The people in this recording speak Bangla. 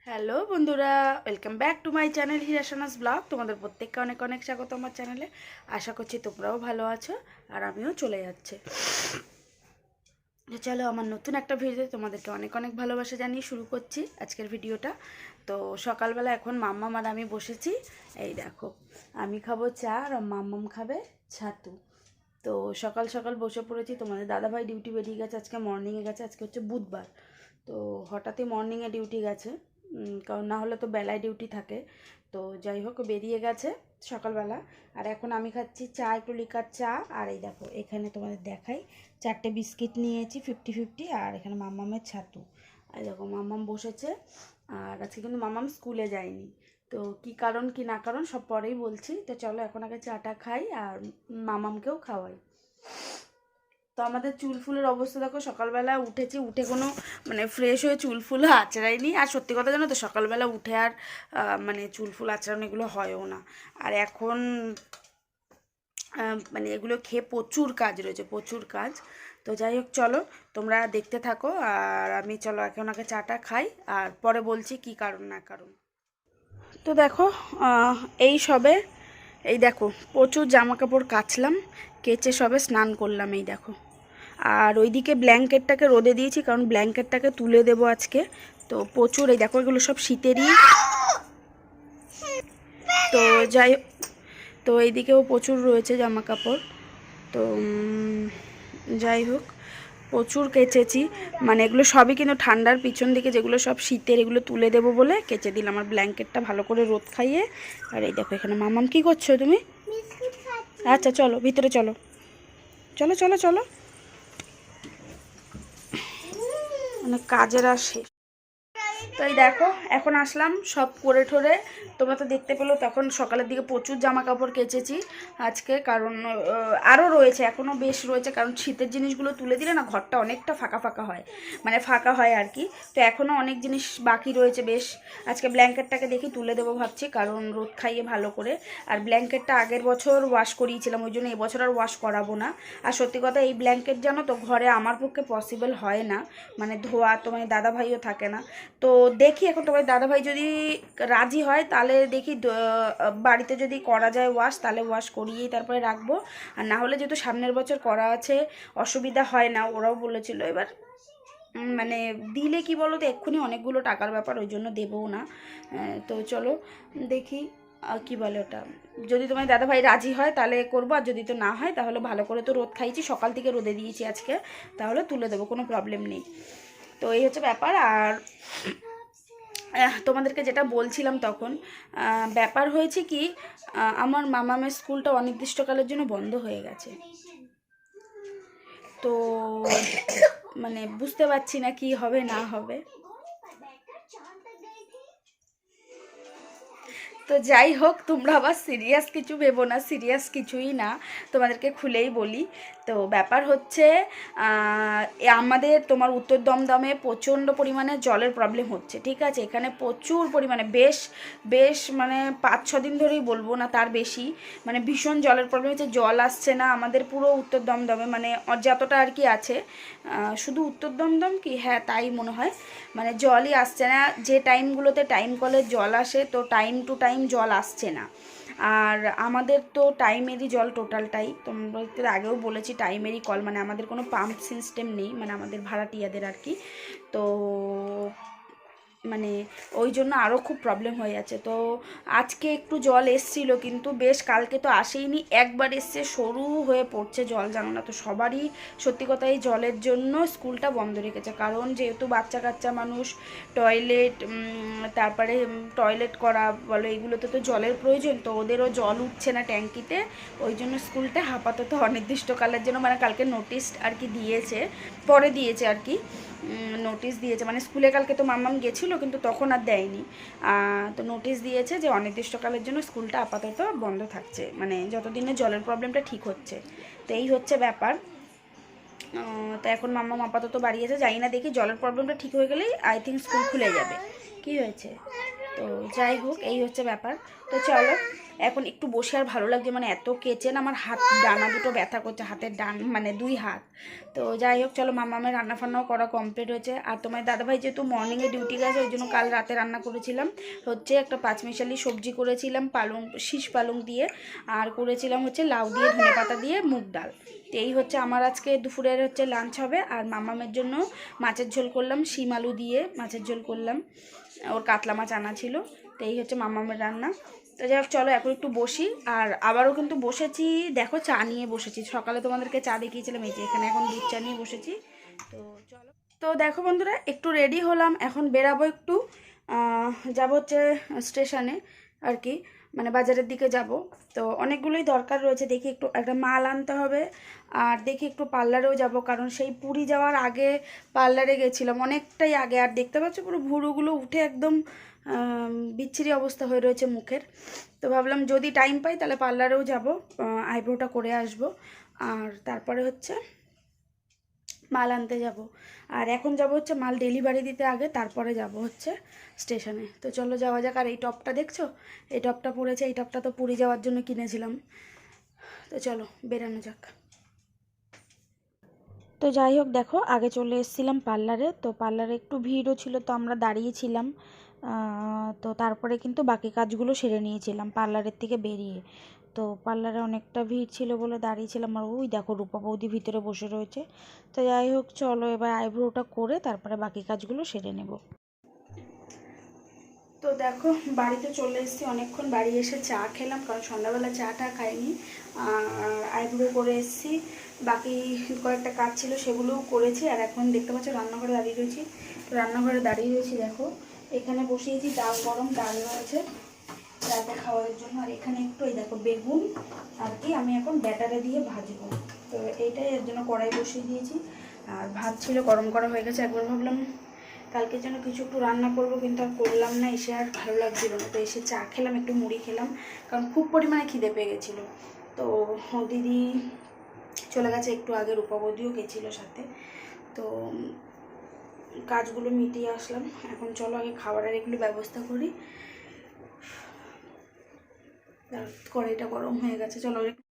হ্যালো বন্ধুরা, welcome back to my channel হিরাশানাস ব্লগ। তোমাদের প্রত্যেককে অনেক অনেক স্বাগত আমার চ্যানেলে। আশা করছি তোমরাও ভালো আছো আর আমিও চলে যাচ্ছে। চলো আমার নতুন একটা ভিডিও তোমাদেরকে অনেক অনেক ভালোবাসা জানিয়ে শুরু করছি আজকের ভিডিওটা। তো সকালবেলা এখন মাম্মাম আর আমি বসেছি। এই দেখো, আমি খাবো চা আর মাম্মাম খাবে ছাতু। তো সকাল সকাল বসে পড়েছি। তোমাদের দাদাভাই ডিউটি বেরিয়ে গেছে, আজকে মর্নিংয়ে গেছে। আজকে হচ্ছে বুধবার, তো হঠাৎই মর্নিংয়ে ডিউটি গেছে। কারণ না হলে তো বেলায় ডিউটি থাকে। তো যাই হোক, বেরিয়ে গেছে সকালবেলা। আর এখন আমি খাচ্ছি চা, একটু লিকার চা। আর এই দেখো, এখানে তোমাদের দেখাই, 4টে বিস্কিট নিয়েছি 50-50। আর এখানে মাম্মামের ছাতু। আর দেখো মাম্মাম বসেছে। আর আজকে কিন্তু মাম্মাম স্কুলে যায়নি। তো কি কারণ কি না কারণ সব পরেই বলছি। তো চলো এখন আগে চাটা খাই আর মামামকেও খাওয়াই। তো আমাদের চুল ফুলের অবস্থা দেখো, সকালবেলা উঠেছি, উঠে কোনো মানে ফ্রেশ হয়ে চুল ফুল আঁচড়াইনি। আর সত্যি কথা জানো তো, সকালবেলা উঠে আর মানে চুল ফুল আঁচড়ানো এগুলো হয়ও না। আর এখন মানে এগুলো খেয়ে প্রচুর কাজ রয়েছে, প্রচুর কাজ। তো যাই হোক, চলো তোমরা দেখতে থাকো। আর আমি চলো এখন আগে চাটা খাই আর পরে বলছি কি কারণ না কারণ। তো দেখো, এই সবে, এই দেখো প্রচুর জামা কাপড় কাচলাম, কেচে সবে স্নান করলাম। এই দেখো, আর ওইদিকে ব্ল্যাঙ্কেটটাকে রোদে দিয়েছি, কারণ ব্ল্যাঙ্কেটটাকে তুলে দেবো আজকে। তো প্রচুর, এই দেখো এগুলো সব শীতেরই। তো যাই, তো এইদিকেও প্রচুর রয়েছে জামা কাপড়। তো যাই হোক, প্রচুর কেচেছি। মানে এগুলো সবই কিন্তু ঠান্ডার পিছন দিকে, যেগুলো সব শীতের, এগুলো তুলে দেবো বলে কেচে দিলাম। আমার ব্ল্যাঙ্কেটটা ভালো করে রোদ খাইয়ে। আর এই দেখো এখানে মামাম, কি করছো তুমি? আচ্ছা চলো ভিতরে চলো, চলো চলো চলো, মানে কাজের আসে। তো এই দেখো এখন আসলাম সব করে ঠোরে। তোমরা তো দেখতে পেলো, তখন সকালের দিকে প্রচুর জামা কাপড় কেচেছি আজকে। কারণ আরও রয়েছে, এখনও বেশ রয়েছে। কারণ শীতের জিনিসগুলো তুলে দিলে না ঘরটা অনেকটা ফাঁকা ফাঁকা হয়, মানে ফাঁকা হয় আর কি। তো এখনও অনেক জিনিস বাকি রয়েছে বেশ। আজকে ব্ল্যাঙ্কেটটাকে দেখি তুলে দেবো ভাবছি, কারণ রোদ খাইয়ে ভালো করে। আর ব্ল্যাঙ্কেটটা আগের বছর ওয়াশ করিয়েছিলাম, ওই জন্য এবছর আর ওয়াশ করাবো না। আর সত্যি কথা, এই ব্ল্যাঙ্কেট জানো তো ঘরে আমার পক্ষে পসিবল হয় না, মানে ধোয়া। তো মানে দাদাভাইও থাকে না। তো দেখি এখন তোমার দাদাভাই যদি রাজি হয় তাহলে দেখি, বাড়িতে যদি করা যায় ওয়াশ, তাহলে ওয়াশ করিয়েই তারপরে রাখবো। আর না হলে যেহেতু সামনের বছর করা আছে, অসুবিধা হয় না, ওরাও বলেছিল। এবার মানে দিলে কি বলো তো, এক্ষুনি অনেকগুলো টাকার ব্যাপার, ওই জন্য দেবও না। তো চলো দেখি কি বলে ওটা, যদি তোমার দাদাভাই রাজি হয় তাহলে করবো। আর যদি তো না হয় তাহলে ভালো করে তো রোদ খাইছি, সকাল থেকে রোদে দিয়েছি আজকে, তাহলে তুলে দেবো, কোনো প্রবলেম নেই। তো এই হচ্ছে ব্যাপার। আর তোমাদেরকে যেটা বলছিলাম তখন, ব্যাপার হয়েছে কি, আমার মামামের স্কুলটা অনির্দিষ্টকালের জন্য বন্ধ হয়ে গেছে। তো মানে বুঝতে পারছি না কি হবে না হবে। তো যাই হোক, তোমরা আবার সিরিয়াস কিছু ভেবো না, সিরিয়াস কিছুই না, তোমাদেরকে খুলেই বলি। তো ব্যাপার হচ্ছে, আমাদের তোমার উত্তর দমদমে প্রচণ্ড পরিমাণে জলের প্রবলেম হচ্ছে, ঠিক আছে। এখানে প্রচুর পরিমাণে, বেশ বেশ মানে 5-6 দিন ধরেই বলবো না তার বেশি, মানে ভীষণ জলের প্রবলেম হচ্ছে। জল আসছে না আমাদের পুরো উত্তর দমদমে, মানে যতটা আর কি আছে। শুধু উত্তর দমদম কি, হ্যাঁ তাই মনে হয়। মানে জলই আসছে না, যে টাইমগুলোতে টাইম কলের জল আসে, তো টাইম টু টাইম জল আসছে না। আর আমাদের তো টাইমেরই জল টোটালটাই, তোমরা আগেও বলেছি টাইমেরই কল, মানে আমাদের কোনো পাম্প সিস্টেম নেই, মানে আমাদের ভাড়াটিয়াদের আর কি। তো মানে ওই জন্য আরও খুব প্রবলেম হয়ে যাচ্ছে। তো আজকে একটু জল এসছিল, কিন্তু বেশ কালকে তো আসেইনি, একবার এসছে, সরু হয়ে পড়ছে জল, জানো না তো। সবারই সত্যি কথা এই জলের জন্য স্কুলটা বন্ধ রেখেছে, কারণ যেহেতু বাচ্চা কাচ্চা মানুষ, টয়লেট, তারপরে টয়লেট করা বলো, এগুলোতে তো জলের প্রয়োজন। তো ওদেরও জল উঠছে না ট্যাঙ্কিতে, ওই জন্য স্কুলটা আপাতত অনির্দিষ্টকালের জন্য, মানে কালকে নোটিশ আর কি দিয়েছে, পরে দিয়েছে আর কি, নোটিশ দিয়েছে। মানে স্কুলে কালকে তো মাম্মাম গেছিলো, কিন্তু তখন আর দেয়নি। তো নোটিশ দিয়েছে যে অনির্দিষ্টকালের জন্য স্কুলটা আপাতত বন্ধ থাকছে, মানে যতদিনে জলের প্রবলেমটা ঠিক হচ্ছে। তো এই হচ্ছে ব্যাপার। তো এখন মাম্মাম আপাতত বাড়ি আছে, জানি না, দেখি জলের প্রবলেমটা ঠিক হয়ে গেলেই আই থিঙ্ক স্কুল খুলে যাবে। কি হয়েছে? তো যাই হোক, এই হচ্ছে ব্যাপার। তো চলো এখন একটু বসে, আর ভালো লাগছে, মানে এত কেচে না আমার হাত ডানা দুটো ব্যথা করছে, হাতের ডান মানে 2 হাত। তো যাই হোক চলো, মামামের রান্না ফান্নাও করা কমপ্লিট হয়েছে। আর তোমার দাদাভাই যেহেতু মর্নিংয়ে ডিউটি গেছে, ওই জন্য কাল রাতে রান্না করেছিলাম হচ্ছে একটা পাঁচমিশালি সবজি করেছিলাম শীষ পালং দিয়ে, আর করেছিলাম হচ্ছে লাউ দিয়ে ধনেপাতা দিয়ে মুগ ডাল। তো এই হচ্ছে আমার আজকে দুপুরের হচ্ছে লাঞ্চ হবে। আর মামামের জন্য মাছের ঝোল করলাম, শিম আলু দিয়ে মাছের ঝোল করলাম, ওর কাতলা মাছ আনা ছিল। তো এই হচ্ছে মামামের রান্না। তো যাই হোক চলো এখন একটু বসি। আর আবারও কিন্তু বসেছি, দেখো চা নিয়ে বসেছি। সকালে তোমাদেরকে চা দেখিয়েছিলাম, এই যে এখানে এখন দুধ চা নিয়ে বসেছি। তো চলো, তো দেখো বন্ধুরা একটু রেডি হলাম, এখন বেরাবো একটু, যাব হচ্ছে স্টেশনে আর কি, মানে বাজারের দিকে যাব। তো অনেকগুলোই দরকার রয়েছে, দেখি একটু একটা মাল আনতে হবে। আর দেখি একটু পার্লারেও যাব, কারণ সেই পুরী যাওয়ার আগে পার্লারে গেছিলাম অনেকটাই আগে। আর দেখতে পাচ্ছ পুরো ভুরুগুলো উঠে একদম বিচ্ছিরি অবস্থা হয়ে রয়েছে মুখের। তো ভাবলাম যদি টাইম পাই তাহলে পার্লারেও যাব, আইব্রোটা করে আসব। আর তারপরে হচ্ছে মাল আনতে যাব। আর এখন যাব হচ্ছে মাল ডেলিভারি দিতে আগে, তারপরে যাব হচ্ছে স্টেশনে। তো চলো যাওয়া যাক। আর এই টপটা দেখছো, এই টপটা পরেছে, এই টপটা তো পুরী যাওয়ার জন্য কিনেছিলাম। তো চলো বেরানো যাক। তো যাই হোক দেখো, আগে চলে এসেছিলাম পার্লারে। তো পার্লারে একটু ভিড়ও ছিল, তো আমরা দাঁড়িয়েছিলাম। তো তারপরে কিন্তু বাকি কাজগুলো সেরে নিয়েছিলাম পার্লারের থেকে বেরিয়ে। তো পার্লারে অনেকটা ভিড় ছিল বলে দাঁড়িয়েছিলাম। আর ওই দেখো রূপা বৌদি ভিতরে বসে রয়েছে। তো যাই হোক চলো এবার আইব্রোটা করে তারপরে বাকি কাজগুলো সেরে নেব। তো দেখো বাড়িতে চলে এসেছি, অনেকক্ষণ বাড়ি এসে চা খেলাম, কারণ সন্ধ্যাবেলা চাটা খাইনি। আর আইব্রো করে এসেছি, বাকি কয়েকটা কাজ ছিল সেগুলোও করেছি। আর এখন দেখতে পাচ্ছ রান্নাঘরে দাঁড়িয়ে রয়েছি। তো রান্নাঘরে দাঁড়িয়ে রয়েছি, দেখো এখানে বসিয়েছি ডাল, গরম ডাল রয়েছে রাতে খাওয়ার জন্য। আর এখানে একটু এই দেখো বেগুন আর কি আমি এখন ব্যাটারে দিয়ে ভাজবো। তো এইটাই এর জন্য কড়াই বসিয়ে দিয়েছি। আর ভাত ছিল গরম করা হয়ে গেছে। একবার ভাবলাম কালকের জন্য কিছু একটু রান্না করবো, কিন্তু আর করলাম না, এসে আর ভালো লাগছিল না। তো এসে চা খেলাম, একটু মুড়ি খেলাম, কারণ খুব পরিমাণে খিদে পেয়ে গেছিলো। তো দিদি চলে গেছে একটু আগে, রূপা বৌদিও গেছিলো সাথে। তো কাজগুলো মিটিয়ে আসলাম। এখন চলো আগে খাবারের এগুলো ব্যবস্থা করি। কড়াইটা গরম হয়ে গেছে, চলো